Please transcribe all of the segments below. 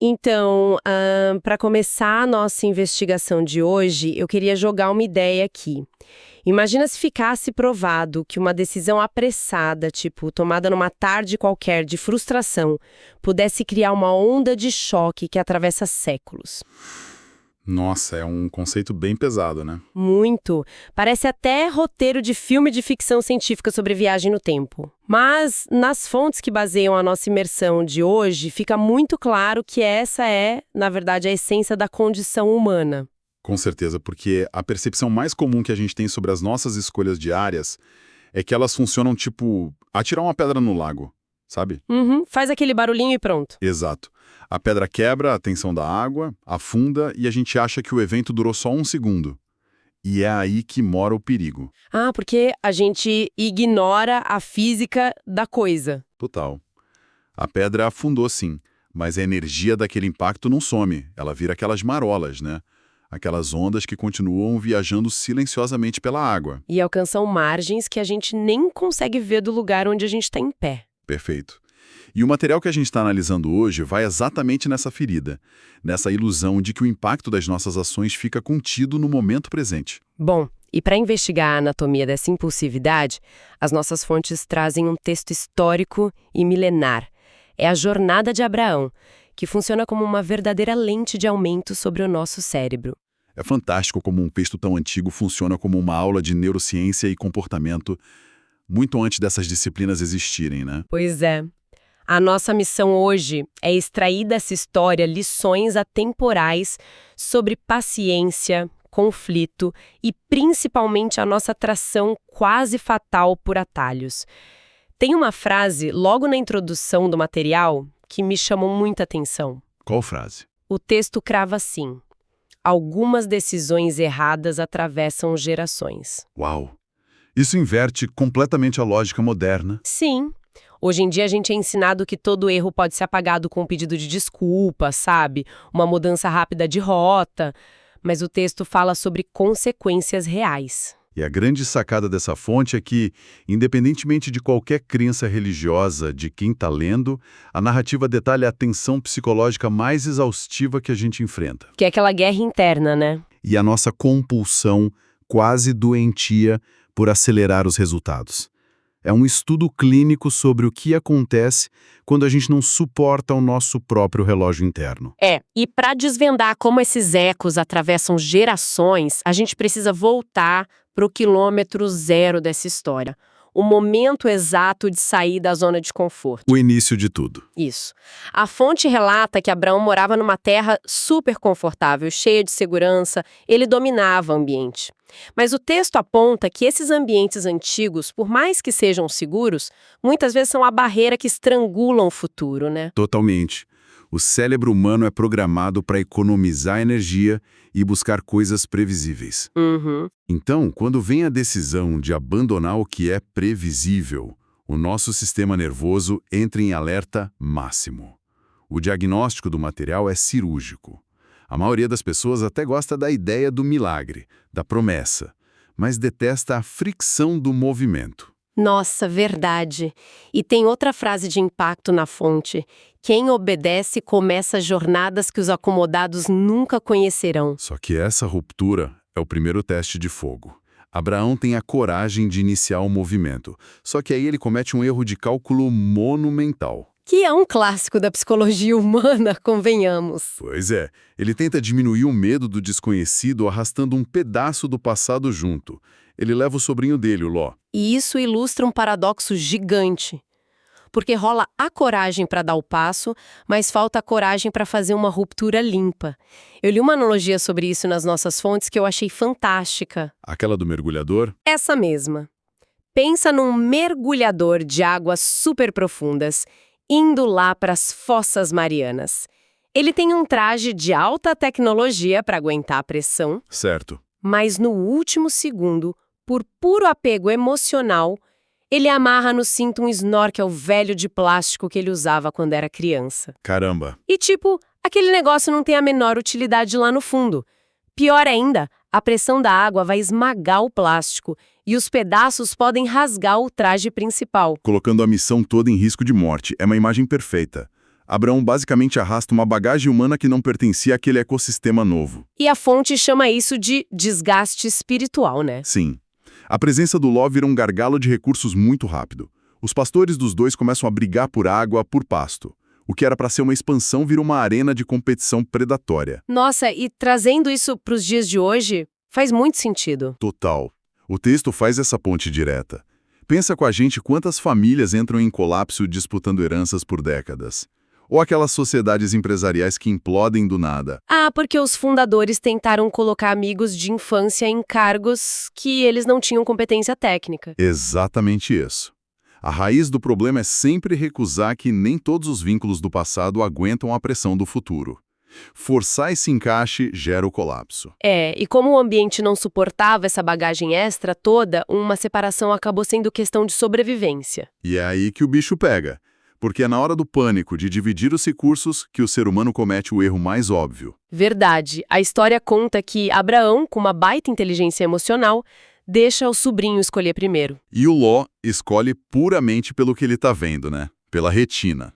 Então, para começar a nossa investigação de hoje, eu queria jogar uma ideia aqui. Imagina se ficasse provado que uma decisão apressada, tipo, tomada numa tarde qualquer de frustração, pudesse criar uma onda de choque que atravessa séculos. Nossa, é um conceito bem pesado, né? Muito. Parece até roteiro de filme de ficção científica sobre viagem no tempo. Mas, nas fontes que baseiam a nossa imersão de hoje, fica muito claro que essa é, na verdade, a essência da condição humana. Com certeza, porque a percepção mais comum que a gente tem sobre as nossas escolhas diárias é que elas funcionam tipo atirar uma pedra no lago, sabe? Faz aquele barulhinho e pronto. Exato. A pedra quebra a tensão da água, afunda e a gente acha que o evento durou só um segundo. E é aí que mora o perigo. Ah, porque a gente ignora a física da coisa. Total. A pedra afundou sim, mas a energia daquele impacto não some. Ela vira aquelas marolas, né? Aquelas ondas que continuam viajando silenciosamente pela água. E alcançam margens que a gente nem consegue ver do lugar onde a gente está em pé. Perfeito. E o material que a gente está analisando hoje vai exatamente nessa ferida, nessa ilusão de que o impacto das nossas ações fica contido no momento presente. Bom, e para investigar a anatomia dessa impulsividade, as nossas fontes trazem um texto histórico e milenar. É a Jornada de Abraão, que funciona como uma verdadeira lente de aumento sobre o nosso cérebro. É fantástico como um texto tão antigo funciona como uma aula de neurociência e comportamento muito antes dessas disciplinas existirem, né? Pois é. A nossa missão hoje é extrair dessa história lições atemporais sobre paciência, conflito e principalmente a nossa atração quase fatal por atalhos. Tem uma frase logo na introdução do material que me chamou muita atenção. Qual frase? O texto crava assim: algumas decisões erradas atravessam gerações. Uau! Isso inverte completamente a lógica moderna. Sim. Hoje em dia a gente é ensinado que todo erro pode ser apagado com um pedido de desculpa, sabe? Uma mudança rápida de rota. Mas o texto fala sobre consequências reais. E a grande sacada dessa fonte é que, independentemente de qualquer crença religiosa de quem está lendo, a narrativa detalha a tensão psicológica mais exaustiva que a gente enfrenta. Que é aquela guerra interna, né? E a nossa compulsão quase doentia por acelerar os resultados. É um estudo clínico sobre o que acontece quando a gente não suporta o nosso próprio relógio interno. E para desvendar como esses ecos atravessam gerações, a gente precisa voltar para o quilômetro zero dessa história. O momento exato de sair da zona de conforto. O início de tudo. Isso. A fonte relata que Abraão morava numa terra super confortável, cheia de segurança, ele dominava o ambiente. Mas o texto aponta que esses ambientes antigos, por mais que sejam seguros, muitas vezes são a barreira que estrangula o futuro, né? Totalmente. O cérebro humano é programado para economizar energia e buscar coisas previsíveis. Então, quando vem a decisão de abandonar o que é previsível, o nosso sistema nervoso entra em alerta máximo. O diagnóstico do material é cirúrgico. A maioria das pessoas até gosta da ideia do milagre, da promessa, mas detesta a fricção do movimento. Nossa, verdade. E tem outra frase de impacto na fonte: quem obedece começa jornadas que os acomodados nunca conhecerão. Só que essa ruptura é o primeiro teste de fogo. Abraão tem a coragem de iniciar o movimento, só que aí ele comete um erro de cálculo monumental. Que é um clássico da psicologia humana, convenhamos. Pois é, ele tenta diminuir o medo do desconhecido arrastando um pedaço do passado junto. Ele leva o sobrinho dele, o Ló. E isso ilustra um paradoxo gigante. Porque rola a coragem para dar o passo, mas falta a coragem para fazer uma ruptura limpa. Eu li uma analogia sobre isso nas nossas fontes que eu achei fantástica. Aquela do mergulhador? Essa mesma. Pensa num mergulhador de águas super profundas, indo lá para as Fossas Marianas. Ele tem um traje de alta tecnologia para aguentar a pressão, Certo. mas no último segundo, por puro apego emocional, ele amarra no cinto um snorkel velho de plástico que ele usava quando era criança. Caramba. E aquele negócio não tem a menor utilidade lá no fundo. Pior ainda, a pressão da água vai esmagar o plástico e os pedaços podem rasgar o traje principal. Colocando a missão toda em risco de morte. É uma imagem perfeita. Abraão basicamente arrasta uma bagagem humana que não pertencia àquele ecossistema novo. E a fonte chama isso de desgaste espiritual, né? Sim. A presença do Ló vira um gargalo de recursos muito rápido. Os pastores dos dois começam a brigar por água, por pasto. O que era para ser uma expansão vira uma arena de competição predatória. Nossa, e trazendo isso para os dias de hoje, faz muito sentido. Total. O texto faz essa ponte direta. Pensa com a gente quantas famílias entram em colapso disputando heranças por décadas. Ou aquelas sociedades empresariais que implodem do nada. Ah, porque os fundadores tentaram colocar amigos de infância em cargos que eles não tinham competência técnica. Exatamente isso. A raiz do problema é sempre recusar que nem todos os vínculos do passado aguentam a pressão do futuro. Forçar esse encaixe gera o colapso. E como o ambiente não suportava essa bagagem extra toda, uma separação acabou sendo questão de sobrevivência. E é aí que o bicho pega. Porque é na hora do pânico de dividir os recursos que o ser humano comete o erro mais óbvio. Verdade. A história conta que Abraão, com uma baita inteligência emocional, deixa o sobrinho escolher primeiro. E o Ló escolhe puramente pelo que ele tá vendo, né? Pela retina.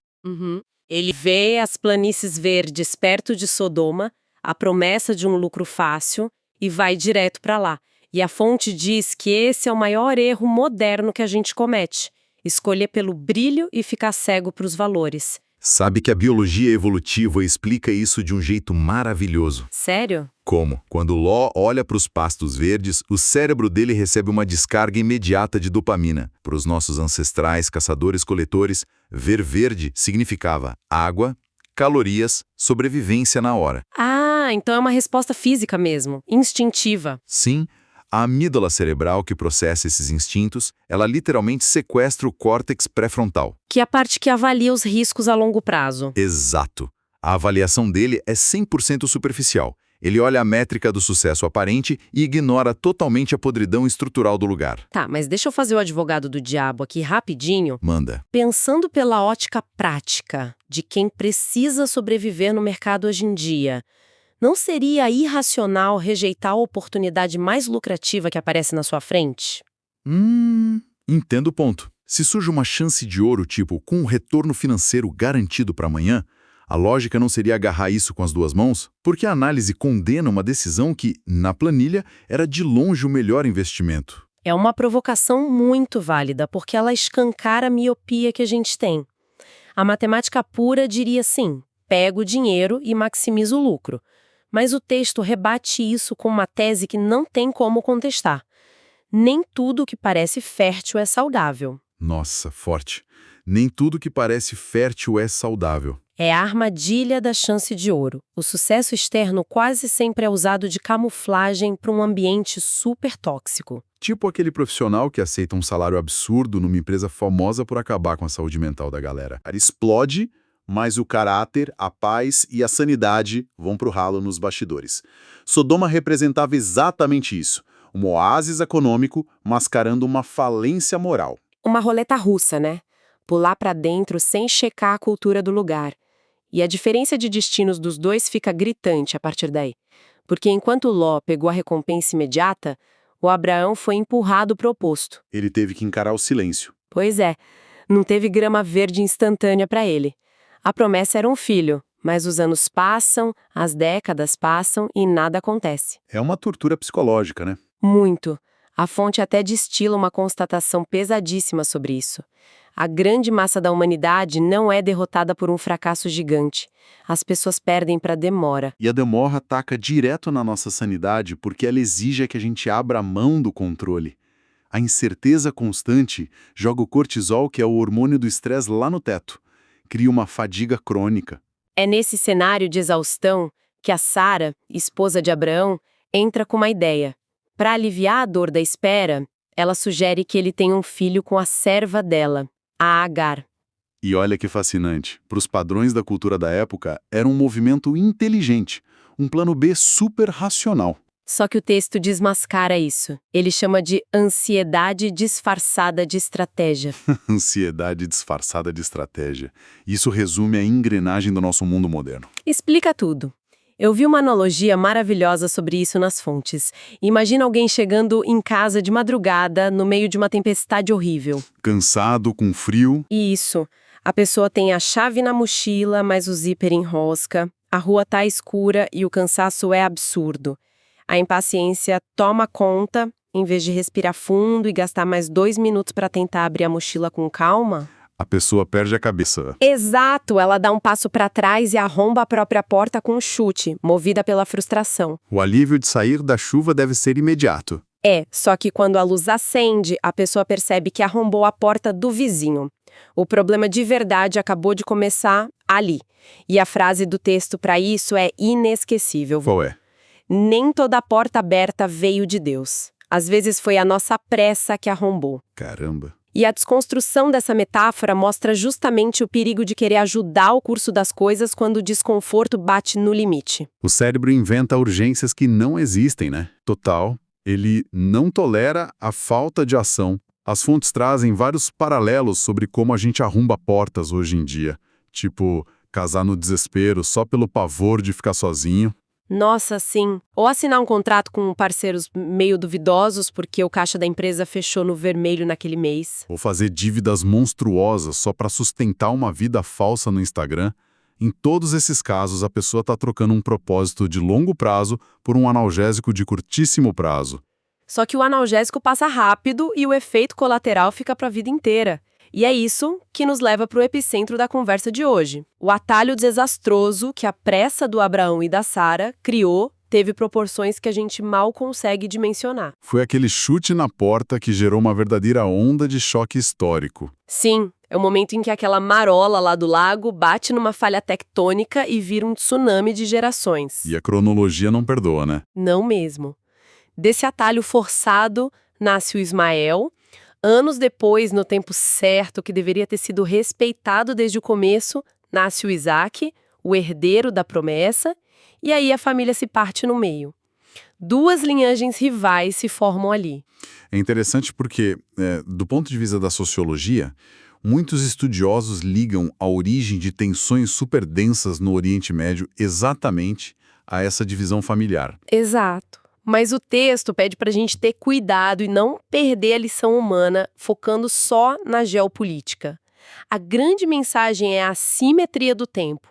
Ele vê as planícies verdes perto de Sodoma, a promessa de um lucro fácil, e vai direto para lá. E a fonte diz que esse é o maior erro moderno que a gente comete. Escolher pelo brilho e ficar cego para os valores. Sabe que a biologia evolutiva explica isso de um jeito maravilhoso. Sério? Como? Quando Ló olha para os pastos verdes, o cérebro dele recebe uma descarga imediata de dopamina. Para os nossos ancestrais caçadores-coletores, ver verde significava água, calorias, sobrevivência na hora. Ah, então é uma resposta física mesmo, instintiva. Sim, a amígdala cerebral que processa esses instintos, ela literalmente sequestra o córtex pré-frontal. Que é a parte que avalia os riscos a longo prazo. Exato. A avaliação dele é 100% superficial. Ele olha a métrica do sucesso aparente e ignora totalmente a podridão estrutural do lugar. Tá, mas deixa eu fazer o advogado do diabo aqui rapidinho. Manda. Pensando pela ótica prática de quem precisa sobreviver no mercado hoje em dia, não seria irracional rejeitar a oportunidade mais lucrativa que aparece na sua frente? Entendo o ponto. Se surge uma chance de ouro, tipo, com um retorno financeiro garantido para amanhã, a lógica não seria agarrar isso com as duas mãos? Porque a análise condena uma decisão que, na planilha, era de longe o melhor investimento. É uma provocação muito válida, porque ela escancara a miopia que a gente tem. A matemática pura diria sim, pega o dinheiro e maximiza o lucro. Mas o texto rebate isso com uma tese que não tem como contestar. Nem tudo que parece fértil é saudável. Nossa, forte. Nem tudo que parece fértil é saudável. É a armadilha da chance de ouro. O sucesso externo quase sempre é usado de camuflagem para um ambiente super tóxico. Tipo aquele profissional que aceita um salário absurdo numa empresa famosa por acabar com a saúde mental da galera. Ela explode, mas o caráter, a paz e a sanidade vão pro ralo nos bastidores. Sodoma representava exatamente isso. Um oásis econômico mascarando uma falência moral. Uma roleta russa, né? Pular para dentro sem checar a cultura do lugar. E a diferença de destinos dos dois fica gritante a partir daí. Porque enquanto Ló pegou a recompensa imediata, o Abraão foi empurrado pro oposto. Ele teve que encarar o silêncio. Pois é, não teve grama verde instantânea para ele. A promessa era um filho, mas os anos passam, as décadas passam e nada acontece. É uma tortura psicológica, né? Muito. A fonte até destila uma constatação pesadíssima sobre isso. A grande massa da humanidade não é derrotada por um fracasso gigante. As pessoas perdem para a demora. E a demora ataca direto na nossa sanidade porque ela exige que a gente abra mão do controle. A incerteza constante joga o cortisol, que é o hormônio do estresse, lá no teto. Cria uma fadiga crônica. É nesse cenário de exaustão que a Sara, esposa de Abraão, entra com uma ideia. Para aliviar a dor da espera, ela sugere que ele tenha um filho com a serva dela, a Agar. E olha que fascinante. Para os padrões da cultura da época, era um movimento inteligente, um plano B super racional. Só que o texto desmascara isso. Ele chama de ansiedade disfarçada de estratégia. Ansiedade disfarçada de estratégia. Isso resume a engrenagem do nosso mundo moderno. Explica tudo. Eu vi uma analogia maravilhosa sobre isso nas fontes. Imagina alguém chegando em casa de madrugada, no meio de uma tempestade horrível. Cansado, com frio. Isso. A pessoa tem a chave na mochila, mas o zíper enrosca, a rua tá escura e o cansaço é absurdo. A impaciência toma conta, em vez de respirar fundo e gastar mais 2 minutos para tentar abrir a mochila com calma. A pessoa perde a cabeça. Exato, ela dá um passo para trás e arromba a própria porta com um chute, movida pela frustração. O alívio de sair da chuva deve ser imediato. Só que quando a luz acende, a pessoa percebe que arrombou a porta do vizinho. O problema de verdade acabou de começar ali. E a frase do texto para isso é inesquecível. Qual é? Nem toda porta aberta veio de Deus. Às vezes foi a nossa pressa que arrombou. Caramba. E a desconstrução dessa metáfora mostra justamente o perigo de querer ajudar o curso das coisas quando o desconforto bate no limite. O cérebro inventa urgências que não existem, né? Total. Ele não tolera a falta de ação. As fontes trazem vários paralelos sobre como a gente arromba portas hoje em dia. Tipo, casar no desespero só pelo pavor de ficar sozinho. Nossa, sim. Ou assinar um contrato com parceiros meio duvidosos porque o caixa da empresa fechou no vermelho naquele mês. Ou fazer dívidas monstruosas só para sustentar uma vida falsa no Instagram. Em todos esses casos, a pessoa está trocando um propósito de longo prazo por um analgésico de curtíssimo prazo. Só que o analgésico passa rápido e o efeito colateral fica para a vida inteira. E é isso que nos leva para o epicentro da conversa de hoje. O atalho desastroso que a pressa do Abraão e da Sara criou teve proporções que a gente mal consegue dimensionar. Foi aquele chute na porta que gerou uma verdadeira onda de choque histórico. Sim, é o momento em que aquela marola lá do lago bate numa falha tectônica e vira um tsunami de gerações. E a cronologia não perdoa, né? Não mesmo. Desse atalho forçado nasce o Ismael. Anos depois, no tempo certo, que deveria ter sido respeitado desde o começo, nasce o Isaac, o herdeiro da promessa, e aí a família se parte no meio. 2 linhagens rivais se formam ali. É interessante porque, do ponto de vista da sociologia, muitos estudiosos ligam a origem de tensões superdensas no Oriente Médio exatamente a essa divisão familiar. Exato. Mas o texto pede para a gente ter cuidado e não perder a lição humana, focando só na geopolítica. A grande mensagem é a assimetria do tempo.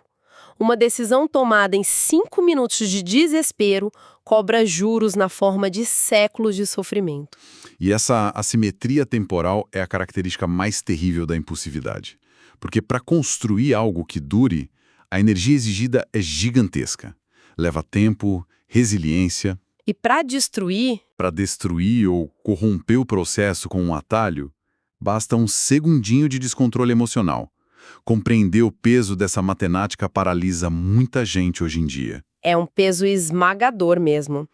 Uma decisão tomada em 5 minutos de desespero cobra juros na forma de séculos de sofrimento. E essa assimetria temporal é a característica mais terrível da impulsividade. Porque para construir algo que dure, a energia exigida é gigantesca. Leva tempo, resiliência. E para destruir... Para destruir ou corromper o processo com um atalho, basta um segundinho de descontrole emocional. Compreender o peso dessa matemática paralisa muita gente hoje em dia. É um peso esmagador mesmo.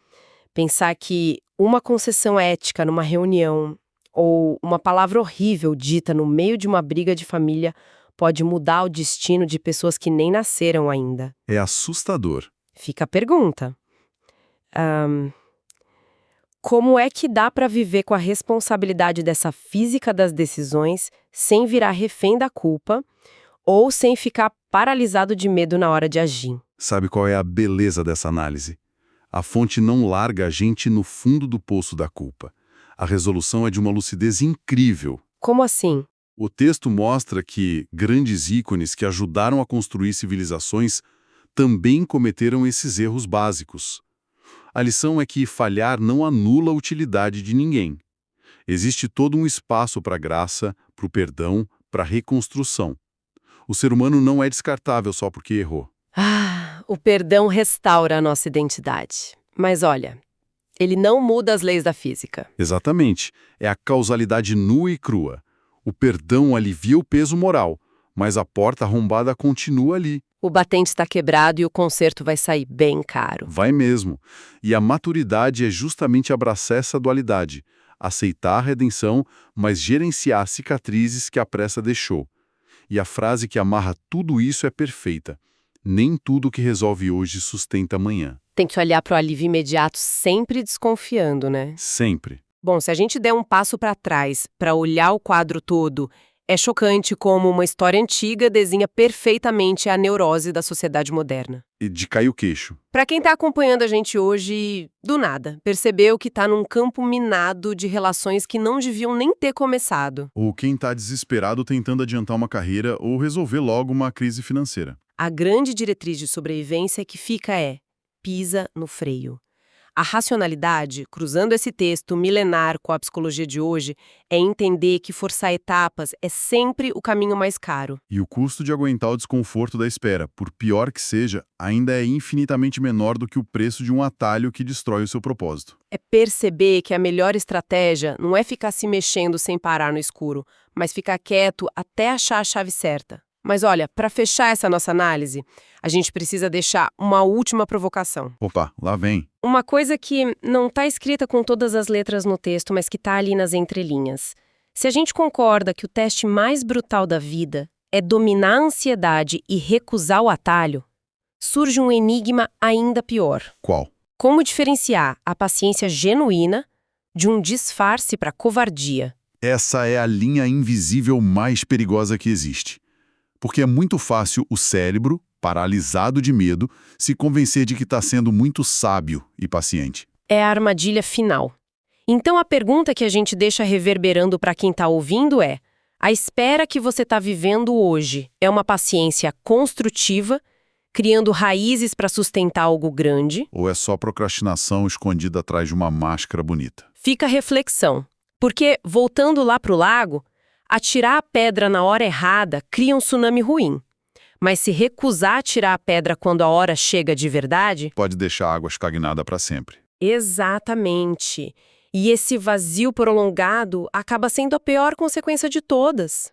Pensar que uma concessão ética numa reunião ou uma palavra horrível dita no meio de uma briga de família pode mudar o destino de pessoas que nem nasceram ainda. É assustador. Fica a pergunta. Como é que dá para viver com a responsabilidade dessa física das decisões sem virar refém da culpa ou sem ficar paralisado de medo na hora de agir? Sabe qual é a beleza dessa análise? A fonte não larga a gente no fundo do poço da culpa. A resolução é de uma lucidez incrível. Como assim? O texto mostra que grandes ícones que ajudaram a construir civilizações também cometeram esses erros básicos. A lição é que falhar não anula a utilidade de ninguém. Existe todo um espaço para a graça, para o perdão, para a reconstrução. O ser humano não é descartável só porque errou. O perdão restaura a nossa identidade. Mas olha, ele não muda as leis da física. Exatamente. É a causalidade nua e crua. O perdão alivia o peso moral, mas a porta arrombada continua ali. O batente está quebrado e o conserto vai sair bem caro. Vai mesmo. E a maturidade é justamente abraçar essa dualidade. Aceitar a redenção, mas gerenciar cicatrizes que a pressa deixou. E a frase que amarra tudo isso é perfeita. Nem tudo que resolve hoje sustenta amanhã. Tem que olhar para o alívio imediato sempre desconfiando, né? Sempre. Bom, se a gente der um passo para trás para olhar o quadro todo, É chocante como uma história antiga desenha perfeitamente a neurose da sociedade moderna. E de cair o queixo. Para quem está acompanhando a gente hoje, do nada, percebeu que está num campo minado de relações que não deviam nem ter começado. Ou quem está desesperado tentando adiantar uma carreira ou resolver logo uma crise financeira. A grande diretriz de sobrevivência que fica é: pisa no freio. A racionalidade, cruzando esse texto milenar com a psicologia de hoje, é entender que forçar etapas é sempre o caminho mais caro. E o custo de aguentar o desconforto da espera, por pior que seja, ainda é infinitamente menor do que o preço de um atalho que destrói o seu propósito. É perceber que a melhor estratégia não é ficar se mexendo sem parar no escuro, mas ficar quieto até achar a chave certa. Mas olha, para fechar essa nossa análise, a gente precisa deixar uma última provocação. Opa, lá vem. Uma coisa que não está escrita com todas as letras no texto, mas que está ali nas entrelinhas. Se a gente concorda que o teste mais brutal da vida é dominar a ansiedade e recusar o atalho, surge um enigma ainda pior. Qual? Como diferenciar a paciência genuína de um disfarce para covardia? Essa é a linha invisível mais perigosa que existe. Porque é muito fácil o cérebro, paralisado de medo, se convencer de que está sendo muito sábio e paciente. É a armadilha final. Então a pergunta que a gente deixa reverberando para quem está ouvindo é: a espera que você está vivendo hoje é uma paciência construtiva, criando raízes para sustentar algo grande? Ou é só procrastinação escondida atrás de uma máscara bonita? Fica a reflexão. Porque, voltando lá para o lago, atirar a pedra na hora errada cria um tsunami ruim. Mas se recusar a tirar a pedra quando a hora chega de verdade... Pode deixar a água estagnada para sempre. Exatamente. E esse vazio prolongado acaba sendo a pior consequência de todas.